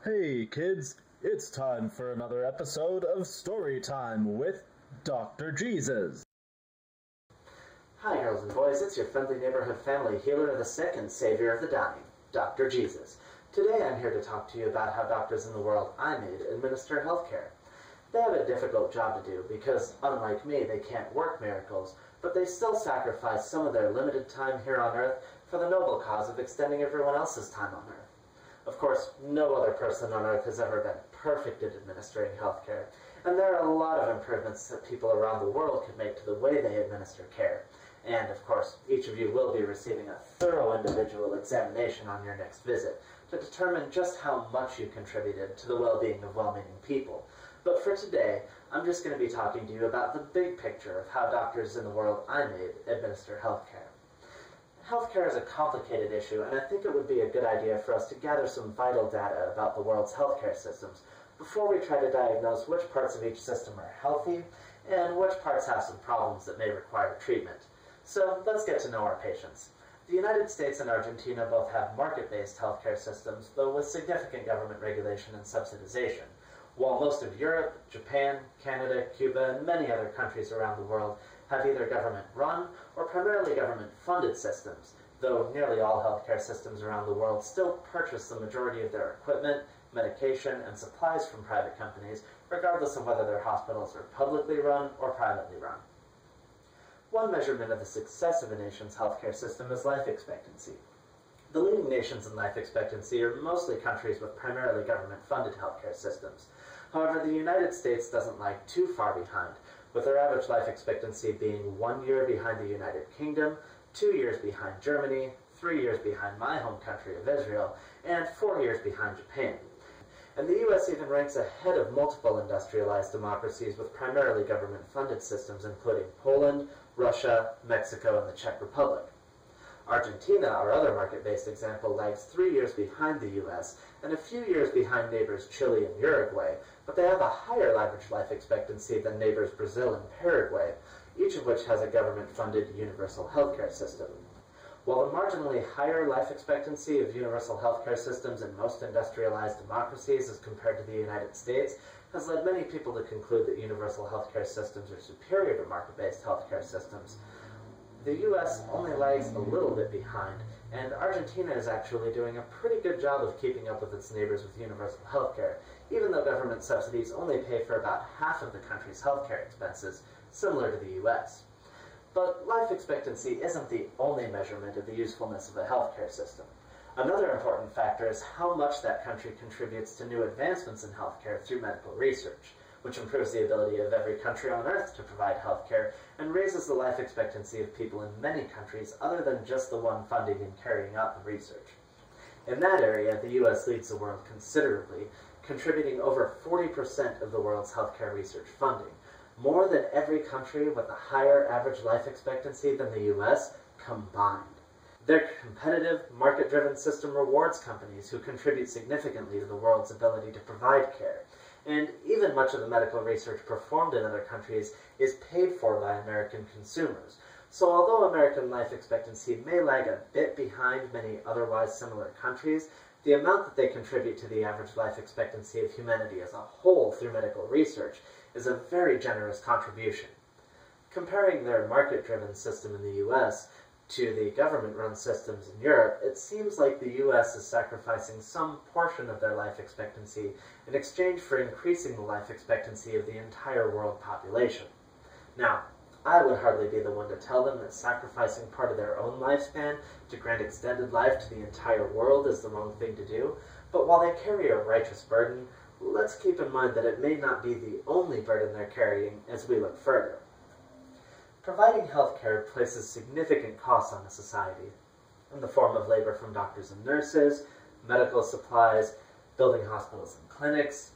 Hey kids, it's time for another episode of Story Time with Dr. Jesus. Hi girls and boys, it's your friendly neighborhood family healer of the sick and savior of the dying, Dr. Jesus. Today I'm here to talk to you about how doctors in the world I made administer healthcare. They have a difficult job to do because, unlike me, they can't work miracles, but they still sacrifice some of their limited time here on Earth for the noble cause of extending everyone else's time on Earth. Of course, no other person on Earth has ever been perfect at administering healthcare, and there are a lot of improvements that people around the world can make to the way they administer care. And, of course, each of you will be receiving a thorough individual examination on your next visit to determine just how much you contributed to the well-being of well-meaning people. But for today, I'm just going to be talking to you about the big picture of how doctors in the world I made administer healthcare. Healthcare is a complicated issue, and I think it would be a good idea for us to gather some vital data about the world's healthcare systems before we try to diagnose which parts of each system are healthy and which parts have some problems that may require treatment. So let's get to know our patients. The United States and Argentina both have market-based healthcare systems, though with significant government regulation and subsidization, while most of Europe, Japan, Canada, Cuba, and many other countries around the world have either government-run or primarily government-funded systems, though nearly all healthcare systems around the world still purchase the majority of their equipment, medication, and supplies from private companies, regardless of whether their hospitals are publicly run or privately run. One measurement of the success of a nation's healthcare system is life expectancy. The leading nations in life expectancy are mostly countries with primarily government-funded healthcare systems. However, the United States doesn't lag too far behind, with their average life expectancy being 1 year behind the United Kingdom, 2 years behind Germany, 3 years behind my home country of Israel, and 4 years behind Japan. And the U.S. even ranks ahead of multiple industrialized democracies with primarily government-funded systems, including Poland, Russia, Mexico, and the Czech Republic. Argentina, our other market-based example, lags 3 years behind the U.S. and a few years behind neighbors Chile and Uruguay, but they have a higher average life expectancy than neighbors Brazil and Paraguay, each of which has a government-funded universal healthcare system. While the marginally higher life expectancy of universal healthcare systems in most industrialized democracies as compared to the United States has led many people to conclude that universal healthcare systems are superior to market-based healthcare systems, the U.S. only lags a little bit behind, and Argentina is actually doing a pretty good job of keeping up with its neighbors with universal healthcare, even though government subsidies only pay for about half of the country's healthcare expenses, similar to the U.S. But life expectancy isn't the only measurement of the usefulness of a healthcare system. Another important factor is how much that country contributes to new advancements in healthcare through medical research, which improves the ability of every country on Earth to provide healthcare and raises the life expectancy of people in many countries other than just the one funding and carrying out the research. In that area, the U.S. leads the world considerably, contributing over 40% of the world's healthcare research funding, more than every country with a higher average life expectancy than the U.S. combined. Their competitive, market-driven system rewards companies who contribute significantly to the world's ability to provide care, and even much of the medical research performed in other countries is paid for by American consumers. So although American life expectancy may lag a bit behind many otherwise similar countries, the amount that they contribute to the average life expectancy of humanity as a whole through medical research is a very generous contribution. Comparing their market-driven system in the U.S. to the government-run systems in Europe, it seems like the U.S. is sacrificing some portion of their life expectancy in exchange for increasing the life expectancy of the entire world population. Now, I would hardly be the one to tell them that sacrificing part of their own lifespan to grant extended life to the entire world is the wrong thing to do, but while they carry a righteous burden, let's keep in mind that it may not be the only burden they're carrying as we look further. Providing healthcare places significant costs on a society, in the form of labor from doctors and nurses, medical supplies, building hospitals and clinics,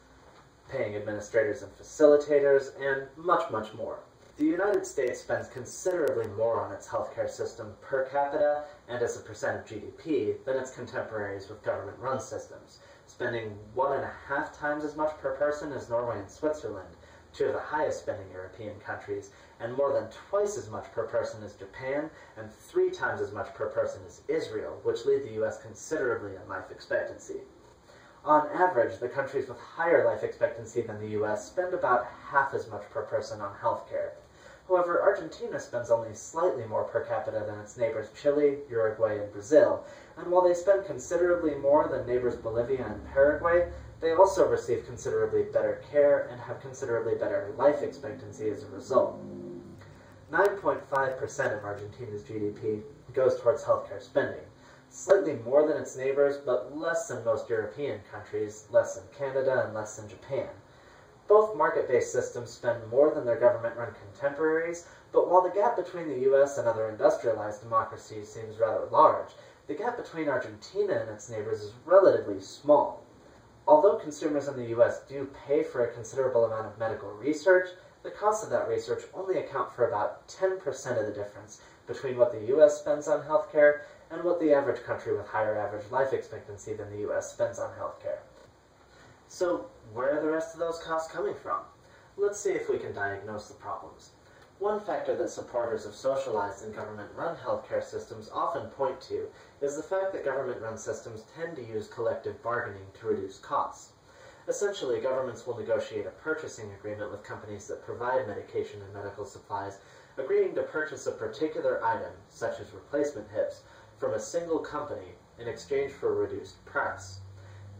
paying administrators and facilitators, and much, much more. The United States spends considerably more on its healthcare system per capita and as a percent of GDP than its contemporaries with government-run systems, spending 1.5 times as much per person as Norway and Switzerland, two of the highest spending European countries, and more than twice as much per person as Japan, and 3 times as much per person as Israel, which lead the U.S. considerably in life expectancy. On average, the countries with higher life expectancy than the US spend about half as much per person on healthcare. However, Argentina spends only slightly more per capita than its neighbors Chile, Uruguay, and Brazil, and while they spend considerably more than neighbors Bolivia and Paraguay, they also receive considerably better care and have considerably better life expectancy as a result. 9.5% of Argentina's GDP goes towards healthcare spending, slightly more than its neighbors, but less than most European countries, less than Canada, and less than Japan. Both market-based systems spend more than their government-run contemporaries, but while the gap between the US and other industrialized democracies seems rather large, the gap between Argentina and its neighbors is relatively small. Although consumers in the US do pay for a considerable amount of medical research, the costs of that research only account for about 10% of the difference between what the US spends on healthcare and what the average country with higher average life expectancy than the US spends on healthcare. So, where are the rest of those costs coming from? Let's see if we can diagnose the problems. One factor that supporters of socialized and government-run healthcare systems often point to is the fact that government-run systems tend to use collective bargaining to reduce costs. Essentially, governments will negotiate a purchasing agreement with companies that provide medication and medical supplies, agreeing to purchase a particular item, such as replacement hips, from a single company in exchange for a reduced price.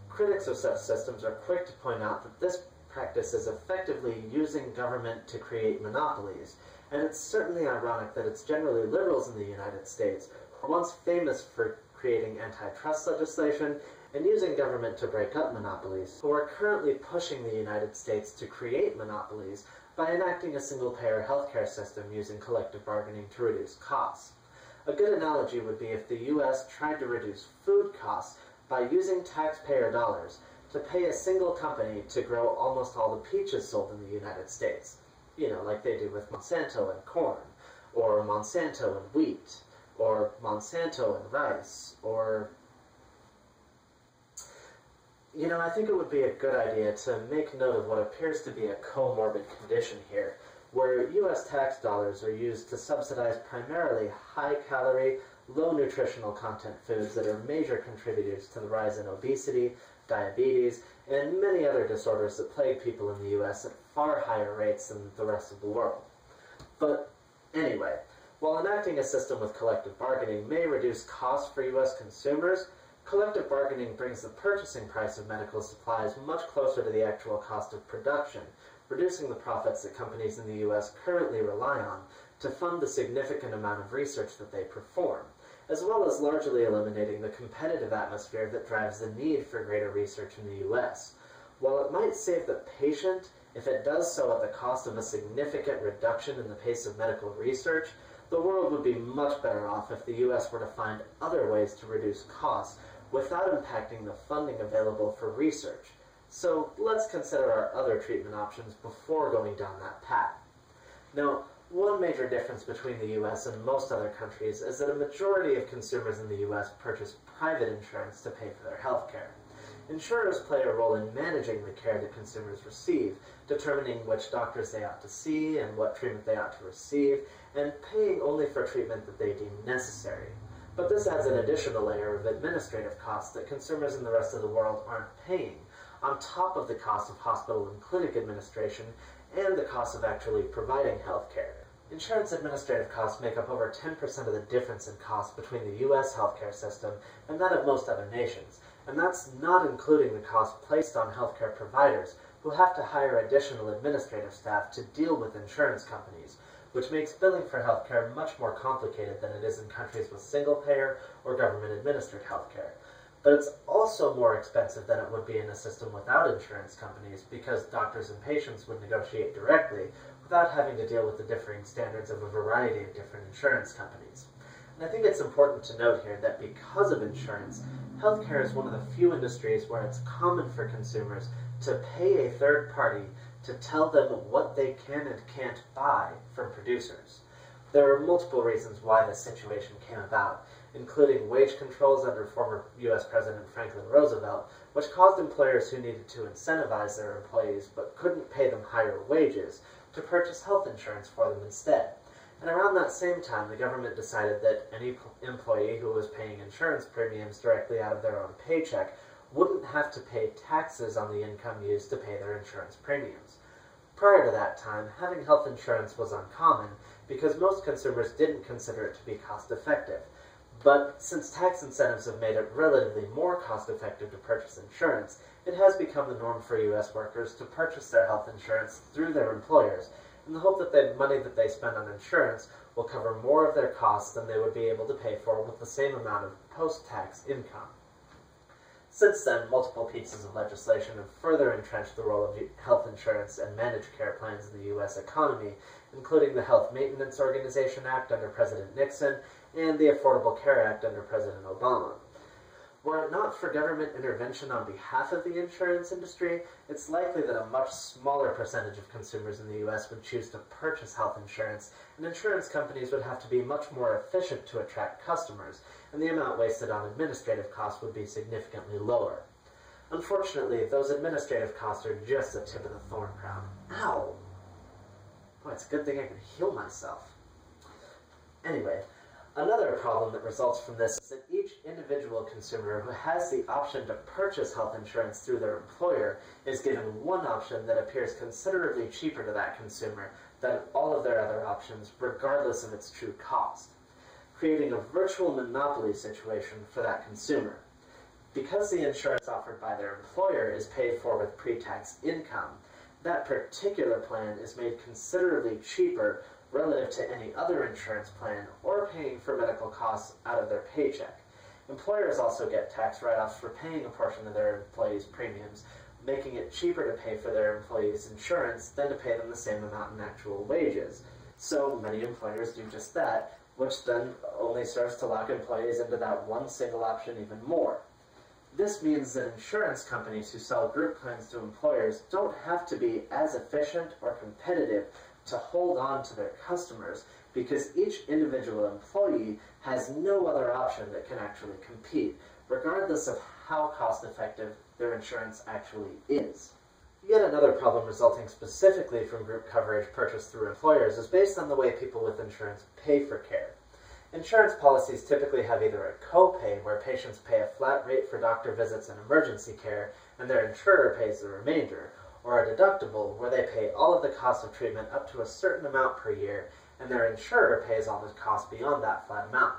Critics of such systems are quick to point out that this practice is effectively using government to create monopolies, and it's certainly ironic that it's generally liberals in the United States, who were once famous for creating antitrust legislation and using government to break up monopolies, who are currently pushing the United States to create monopolies by enacting a single-payer healthcare system using collective bargaining to reduce costs. A good analogy would be if the US tried to reduce food costs by using taxpayer dollars to pay a single company to grow almost all the peaches sold in the United States. You know, like they do with Monsanto and corn, or Monsanto and wheat, or Monsanto and rice, or... You know, I think it would be a good idea to make note of what appears to be a comorbid condition here, where US tax dollars are used to subsidize primarily high-calorie, low nutritional content foods that are major contributors to the rise in obesity, diabetes, and many other disorders that plague people in the US at far higher rates than the rest of the world. But anyway, while enacting a system with collective bargaining may reduce costs for US consumers, collective bargaining brings the purchasing price of medical supplies much closer to the actual cost of production, reducing the profits that companies in the US currently rely on to fund the significant amount of research that they perform, as well as largely eliminating the competitive atmosphere that drives the need for greater research in the US. While it might save the patient if it does so at the cost of a significant reduction in the pace of medical research, the world would be much better off if the US were to find other ways to reduce costs without impacting the funding available for research. So let's consider our other treatment options before going down that path. Now, one major difference between the US and most other countries is that a majority of consumers in the US purchase private insurance to pay for their health care. Insurers play a role in managing the care that consumers receive, determining which doctors they ought to see and what treatment they ought to receive, and paying only for treatment that they deem necessary. But this adds an additional layer of administrative costs that consumers in the rest of the world aren't paying, on top of the cost of hospital and clinic administration and the cost of actually providing health care. Insurance administrative costs make up over 10% of the difference in cost between the US healthcare system and that of most other nations, and that's not including the cost placed on healthcare providers who have to hire additional administrative staff to deal with insurance companies, which makes billing for healthcare much more complicated than it is in countries with single-payer or government-administered healthcare. But it's also more expensive than it would be in a system without insurance companies because doctors and patients would negotiate directly without having to deal with the differing standards of a variety of different insurance companies. And I think it's important to note here that because of insurance, healthcare is one of the few industries where it's common for consumers to pay a third party to tell them what they can and can't buy from producers. There are multiple reasons why this situation came about, including wage controls under former U.S. President Franklin Roosevelt, which caused employers who needed to incentivize their employees but couldn't pay them higher wages to purchase health insurance for them instead. And around that same time, the government decided that any employee who was paying insurance premiums directly out of their own paycheck wouldn't have to pay taxes on the income used to pay their insurance premiums. Prior to that time, having health insurance was uncommon because most consumers didn't consider it to be cost-effective. But since tax incentives have made it relatively more cost-effective to purchase insurance, it has become the norm for U.S. workers to purchase their health insurance through their employers in the hope that the money that they spend on insurance will cover more of their costs than they would be able to pay for with the same amount of post-tax income. Since then, multiple pieces of legislation have further entrenched the role of health insurance and managed care plans in the U.S. economy, including the Health Maintenance Organization Act under President Nixon and the Affordable Care Act under President Obama. Were it not for government intervention on behalf of the insurance industry, it's likely that a much smaller percentage of consumers in the U.S. would choose to purchase health insurance, and insurance companies would have to be much more efficient to attract customers, and the amount wasted on administrative costs would be significantly lower. Unfortunately, those administrative costs are just the tip of the thorn crown. Ow! Boy, it's a good thing I can heal myself. Anyway, another problem that results from this is that each individual consumer who has the option to purchase health insurance through their employer is given one option that appears considerably cheaper to that consumer than all of their other options, regardless of its true cost, creating a virtual monopoly situation for that consumer. Because the insurance offered by their employer is paid for with pre-tax income, that particular plan is made considerably cheaper relative to any other insurance plan or paying for medical costs out of their paycheck. Employers also get tax write-offs for paying a portion of their employees' premiums, making it cheaper to pay for their employees' insurance than to pay them the same amount in actual wages. So many employers do just that, which then only serves to lock employees into that one single option even more. This means that insurance companies who sell group plans to employers don't have to be as efficient or competitive to hold on to their customers because each individual employee has no other option that can actually compete, regardless of how cost-effective their insurance actually is. Yet another problem resulting specifically from group coverage purchased through employers is based on the way people with insurance pay for care. Insurance policies typically have either a copay, where patients pay a flat rate for doctor visits and emergency care, and their insurer pays the remainder, or a deductible, where they pay all of the cost of treatment up to a certain amount per year, and their insurer pays all the costs beyond that flat amount.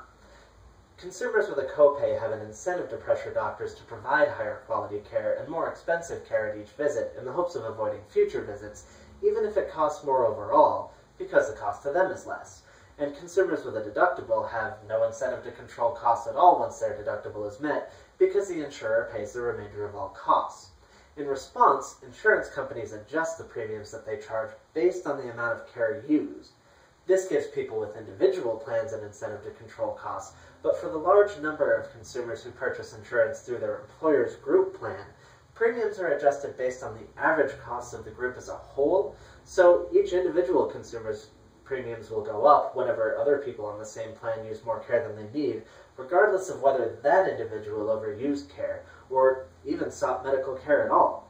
Consumers with a copay have an incentive to pressure doctors to provide higher quality care and more expensive care at each visit in the hopes of avoiding future visits, even if it costs more overall, because the cost to them is less. And consumers with a deductible have no incentive to control costs at all once their deductible is met, because the insurer pays the remainder of all costs. In response, insurance companies adjust the premiums that they charge based on the amount of care used. This gives people with individual plans an incentive to control costs, but for the large number of consumers who purchase insurance through their employer's group plan, premiums are adjusted based on the average costs of the group as a whole, so each individual consumer's premiums will go up whenever other people on the same plan use more care than they need, regardless of whether that individual overused care or even sought medical care at all.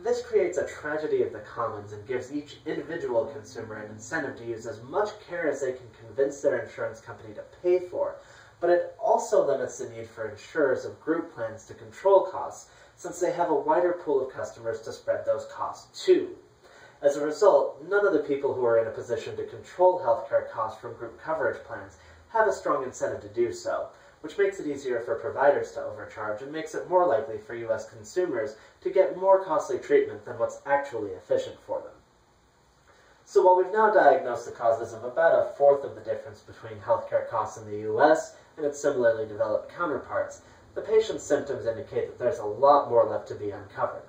This creates a tragedy of the commons and gives each individual consumer an incentive to use as much care as they can convince their insurance company to pay for, but it also limits the need for insurers of group plans to control costs, since they have a wider pool of customers to spread those costs to. As a result, none of the people who are in a position to control healthcare costs from group coverage plans have a strong incentive to do so, which makes it easier for providers to overcharge and makes it more likely for U.S. consumers to get more costly treatment than what's actually efficient for them. So while we've now diagnosed the causes of about a fourth of the difference between healthcare costs in the U.S. and its similarly developed counterparts, the patient's symptoms indicate that there's a lot more left to be uncovered.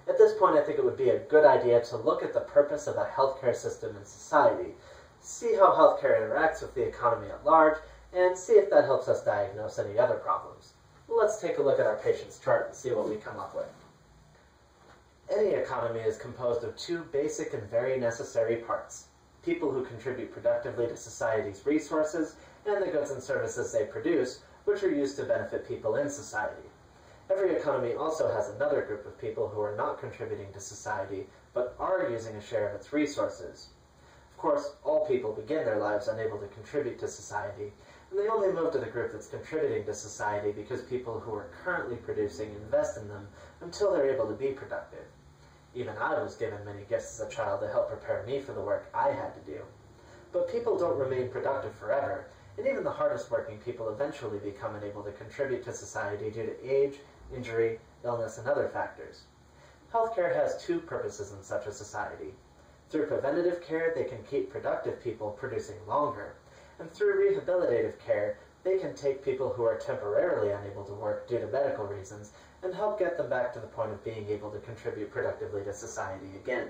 At this point, I think it would be a good idea to look at the purpose of the healthcare system in society, see how healthcare interacts with the economy at large, and see if that helps us diagnose any other problems. Let's take a look at our patient's chart and see what we come up with. Any economy is composed of two basic and very necessary parts: people who contribute productively to society's resources, and the goods and services they produce, which are used to benefit people in society. Every economy also has another group of people who are not contributing to society, but are using a share of its resources. Of course, all people begin their lives unable to contribute to society, and they only move to the group that's contributing to society because people who are currently producing invest in them until they're able to be productive. Even I was given many gifts as a child to help prepare me for the work I had to do. But people don't remain productive forever, and even the hardest working people eventually become unable to contribute to society due to age, injury, illness, and other factors. Healthcare has two purposes in such a society. Through preventative care, they can keep productive people producing longer, and through rehabilitative care, they can take people who are temporarily unable to work due to medical reasons and help get them back to the point of being able to contribute productively to society again.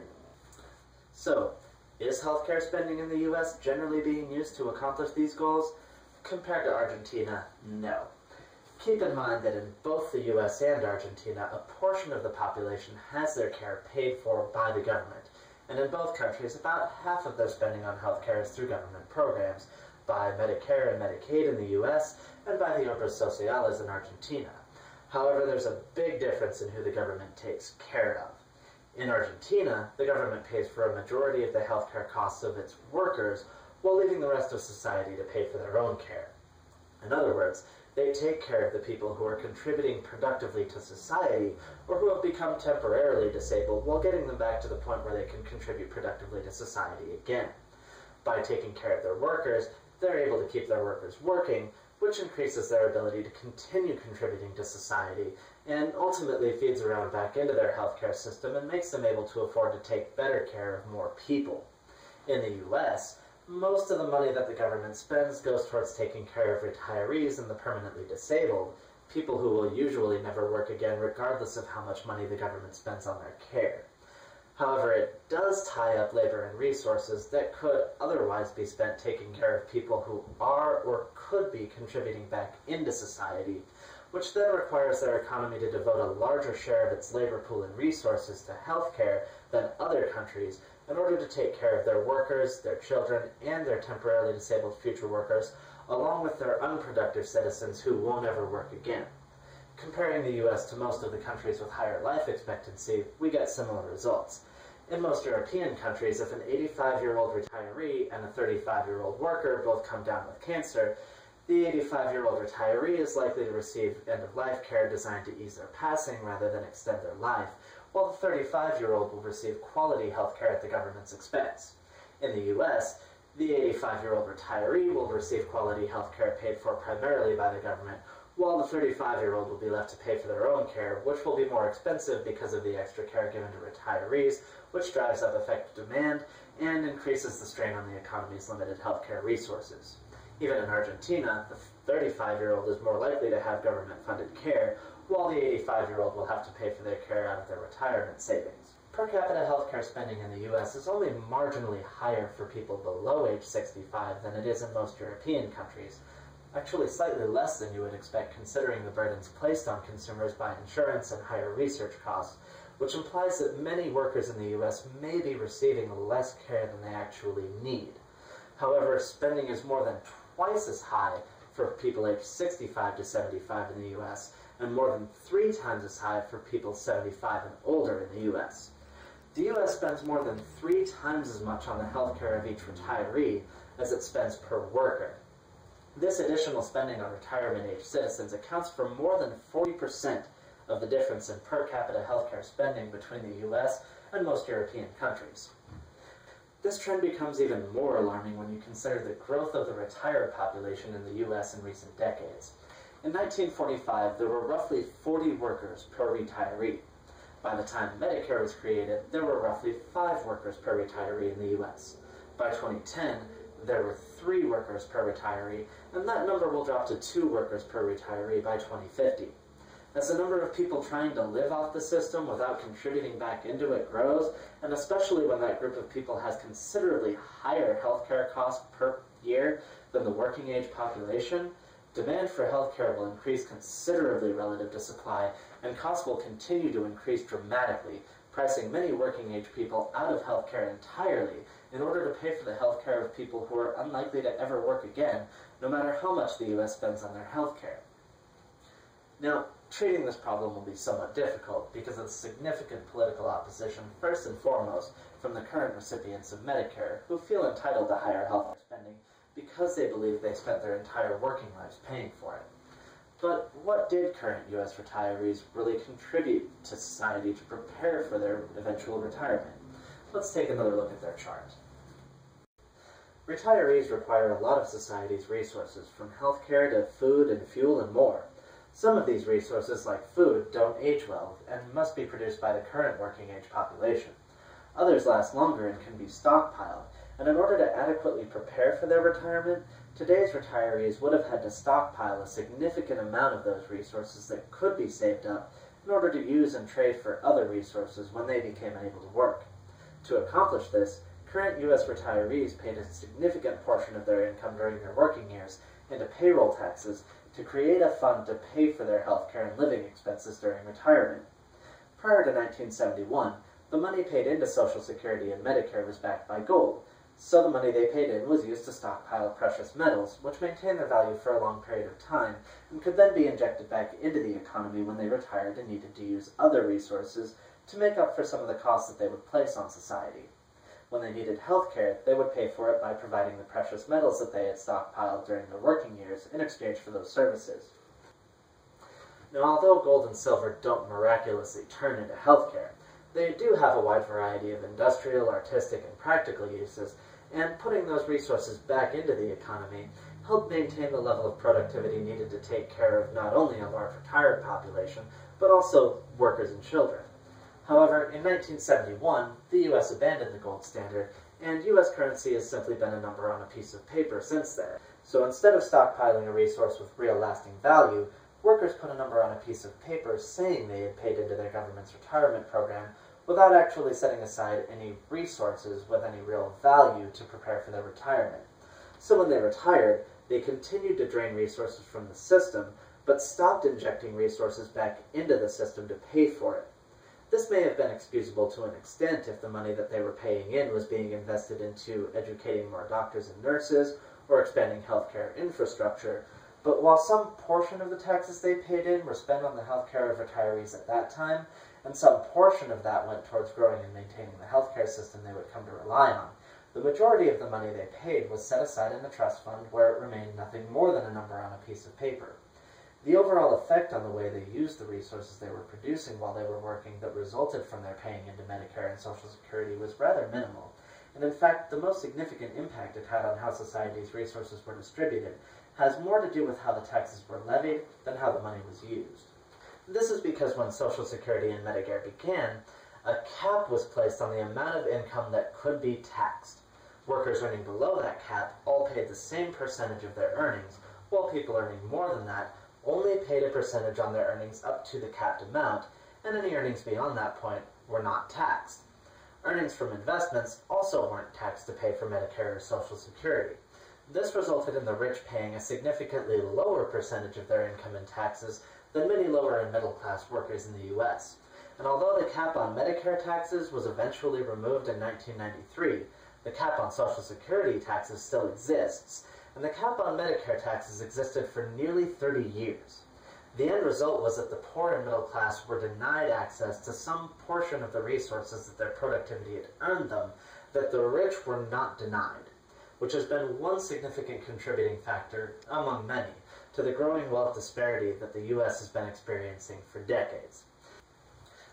So, is healthcare spending in the U.S. generally being used to accomplish these goals? Compared to Argentina, no. Keep in mind that in both the U.S. and Argentina, a portion of the population has their care paid for by the government, and in both countries, about half of their spending on healthcare is through government programs, by Medicare and Medicaid in the U.S., and by the Obras Sociales in Argentina. However, there's a big difference in who the government takes care of. In Argentina, the government pays for a majority of the healthcare costs of its workers, while leaving the rest of society to pay for their own care. In other words, they take care of the people who are contributing productively to society or who have become temporarily disabled while getting them back to the point where they can contribute productively to society again. By taking care of their workers, they're able to keep their workers working, which increases their ability to continue contributing to society and ultimately feeds around back into their healthcare system and makes them able to afford to take better care of more people. In the U.S., most of the money that the government spends goes towards taking care of retirees and the permanently disabled, people who will usually never work again regardless of how much money the government spends on their care. However, it does tie up labor and resources that could otherwise be spent taking care of people who are or could be contributing back into society, which then requires their economy to devote a larger share of its labor pool and resources to healthcare than other countries in order to take care of their workers, their children, and their temporarily disabled future workers, along with their unproductive citizens who won't ever work again. Comparing the U.S. to most of the countries with higher life expectancy, we get similar results. In most European countries, if an 85-year-old retiree and a 35-year-old worker both come down with cancer, the 85-year-old retiree is likely to receive end-of-life care designed to ease their passing rather than extend their life, while the 35-year-old will receive quality health care at the government's expense. In the U.S., the 85-year-old retiree will receive quality health care paid for primarily by the government, while the 35-year-old will be left to pay for their own care, which will be more expensive because of the extra care given to retirees, which drives up effective demand and increases the strain on the economy's limited healthcare resources. Even in Argentina, the 35-year-old is more likely to have government-funded care, while the 85-year-old will have to pay for their care out of their retirement savings. Per capita healthcare spending in the U.S. is only marginally higher for people below age 65 than it is in most European countries, actually slightly less than you would expect considering the burdens placed on consumers by insurance and higher research costs, which implies that many workers in the U.S. may be receiving less care than they actually need. However, spending is more than twice as high for people aged 65 to 75 in the U.S., and more than 3 times as high for people 75 and older in the U.S. The U.S. spends more than 3 times as much on the health care of each retiree as it spends per worker. This additional spending on retirement-age citizens accounts for more than 40% of the difference in per capita healthcare spending between the U.S. and most European countries. This trend becomes even more alarming when you consider the growth of the retired population in the U.S. in recent decades. In 1945, there were roughly 40 workers per retiree. By the time Medicare was created, there were roughly 5 workers per retiree in the U.S. By 2010, there were 3 workers per retiree, and that number will drop to 2 workers per retiree by 2050. As the number of people trying to live off the system without contributing back into it grows, and especially when that group of people has considerably higher healthcare costs per year than the working age population, demand for healthcare will increase considerably relative to supply, and costs will continue to increase dramatically, pricing many working age people out of healthcare entirely in order to pay for the healthcare of people who are unlikely to ever work again, no matter how much the U.S. spends on their healthcare. Now, treating this problem will be somewhat difficult because of the significant political opposition, first and foremost, from the current recipients of Medicare, who feel entitled to higher healthcare spending because they believed they spent their entire working lives paying for it. But what did current U.S. retirees really contribute to society to prepare for their eventual retirement? Let's take another look at their chart. Retirees require a lot of society's resources, from healthcare to food and fuel and more. Some of these resources, like food, don't age well and must be produced by the current working age population. Others last longer and can be stockpiled, and in order to adequately prepare for their retirement, today's retirees would have had to stockpile a significant amount of those resources that could be saved up in order to use and trade for other resources when they became unable to work. To accomplish this, current U.S. retirees paid a significant portion of their income during their working years into payroll taxes to create a fund to pay for their health care and living expenses during retirement. Prior to 1971, the money paid into Social Security and Medicare was backed by gold, so the money they paid in was used to stockpile precious metals, which maintained their value for a long period of time, and could then be injected back into the economy when they retired and needed to use other resources to make up for some of the costs that they would place on society. When they needed health care, they would pay for it by providing the precious metals that they had stockpiled during their working years in exchange for those services. Now, although gold and silver don't miraculously turn into health care, they do have a wide variety of industrial, artistic, and practical uses, and putting those resources back into the economy helped maintain the level of productivity needed to take care of not only a large retired population, but also workers and children. However, in 1971, the U.S. abandoned the gold standard, and U.S. currency has simply been a number on a piece of paper since then. So instead of stockpiling a resource with real lasting value, workers put a number on a piece of paper saying they had paid into their government's retirement program without actually setting aside any resources with any real value to prepare for their retirement. So when they retired, they continued to drain resources from the system, but stopped injecting resources back into the system to pay for it. This may have been excusable to an extent if the money that they were paying in was being invested into educating more doctors and nurses or expanding healthcare infrastructure, but while some portion of the taxes they paid in were spent on the healthcare of retirees at that time, and some portion of that went towards growing and maintaining the healthcare system they would come to rely on, the majority of the money they paid was set aside in a trust fund where it remained nothing more than a number on a piece of paper. The overall effect on the way they used the resources they were producing while they were working that resulted from their paying into Medicare and Social Security was rather minimal, and in fact the most significant impact it had on how society's resources were distributed has more to do with how the taxes were levied than how the money was used. This is because when Social Security and Medicare began, a cap was placed on the amount of income that could be taxed. Workers earning below that cap all paid the same percentage of their earnings, while people earning more than that only paid a percentage on their earnings up to the capped amount, and any earnings beyond that point were not taxed. Earnings from investments also weren't taxed to pay for Medicare or Social Security. This resulted in the rich paying a significantly lower percentage of their income in taxes than many lower and middle class workers in the U.S. And although the cap on Medicare taxes was eventually removed in 1993, the cap on Social Security taxes still exists, and the cap on Medicare taxes existed for nearly 30 years. The end result was that the poor and middle class were denied access to some portion of the resources that their productivity had earned them that the rich were not denied, which has been one significant contributing factor, among many, to the growing wealth disparity that the U.S. has been experiencing for decades.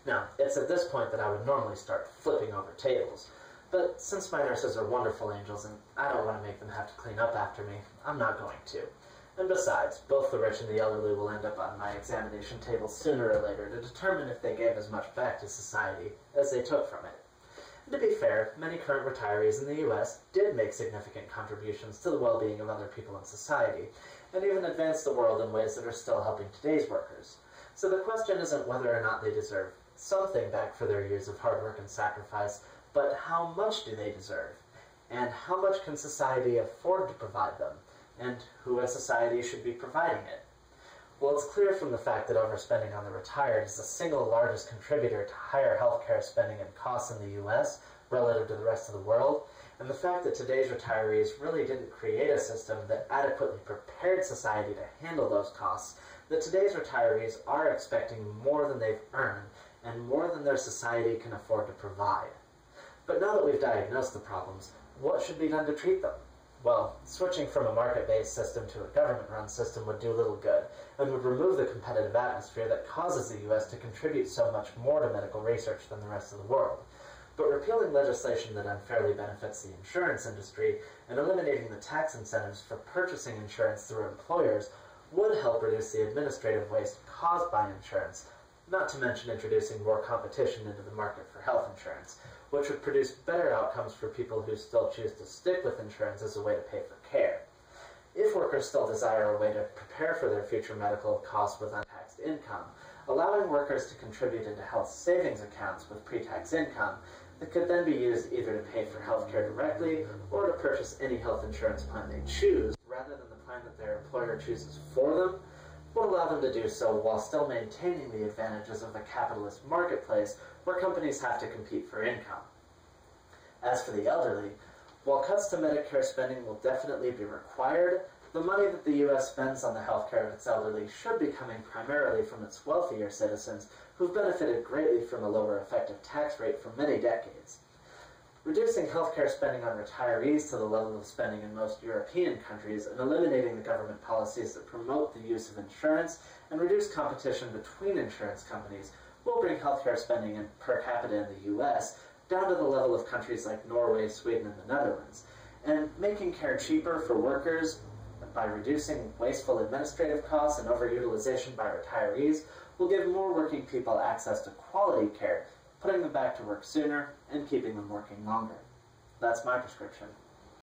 Now, it's at this point that I would normally start flipping over tables, but since my nurses are wonderful angels and I don't want to make them have to clean up after me, I'm not going to. And besides, both the rich and the elderly will end up on my examination table sooner or later to determine if they gave as much back to society as they took from it. And to be fair, many current retirees in the U.S. did make significant contributions to the well-being of other people in society, and even advance the world in ways that are still helping today's workers. So the question isn't whether or not they deserve something back for their years of hard work and sacrifice, but how much do they deserve? And how much can society afford to provide them? And who in society should be providing it? Well, it's clear from the fact that overspending on the retired is the single largest contributor to higher healthcare spending and costs in the U.S. relative to the rest of the world, and the fact that today's retirees really didn't create a system that adequately prepared society to handle those costs, that today's retirees are expecting more than they've earned and more than their society can afford to provide. But now that we've diagnosed the problems, what should be done to treat them? Well, switching from a market-based system to a government-run system would do little good, and would remove the competitive atmosphere that causes the U.S. to contribute so much more to medical research than the rest of the world. But repealing legislation that unfairly benefits the insurance industry and eliminating the tax incentives for purchasing insurance through employers would help reduce the administrative waste caused by insurance, not to mention introducing more competition into the market for health insurance, which would produce better outcomes for people who still choose to stick with insurance as a way to pay for care. If workers still desire a way to prepare for their future medical costs with untaxed income, allowing workers to contribute into health savings accounts with pre-tax income that could then be used either to pay for health care directly or to purchase any health insurance plan they choose, rather than the plan that their employer chooses for them, would allow them to do so while still maintaining the advantages of the capitalist marketplace where companies have to compete for income. As for the elderly, while cuts to Medicare spending will definitely be required, the money that the U.S. spends on the health care of its elderly should be coming primarily from its wealthier citizens who've benefited greatly from a lower effective tax rate for many decades. Reducing healthcare spending on retirees to the level of spending in most European countries and eliminating the government policies that promote the use of insurance and reduce competition between insurance companies will bring healthcare spending per capita in the U.S. down to the level of countries like Norway, Sweden, and the Netherlands. And making care cheaper for workers by reducing wasteful administrative costs and overutilization by retirees will give more working people access to quality care, putting them back to work sooner and keeping them working longer. That's my prescription.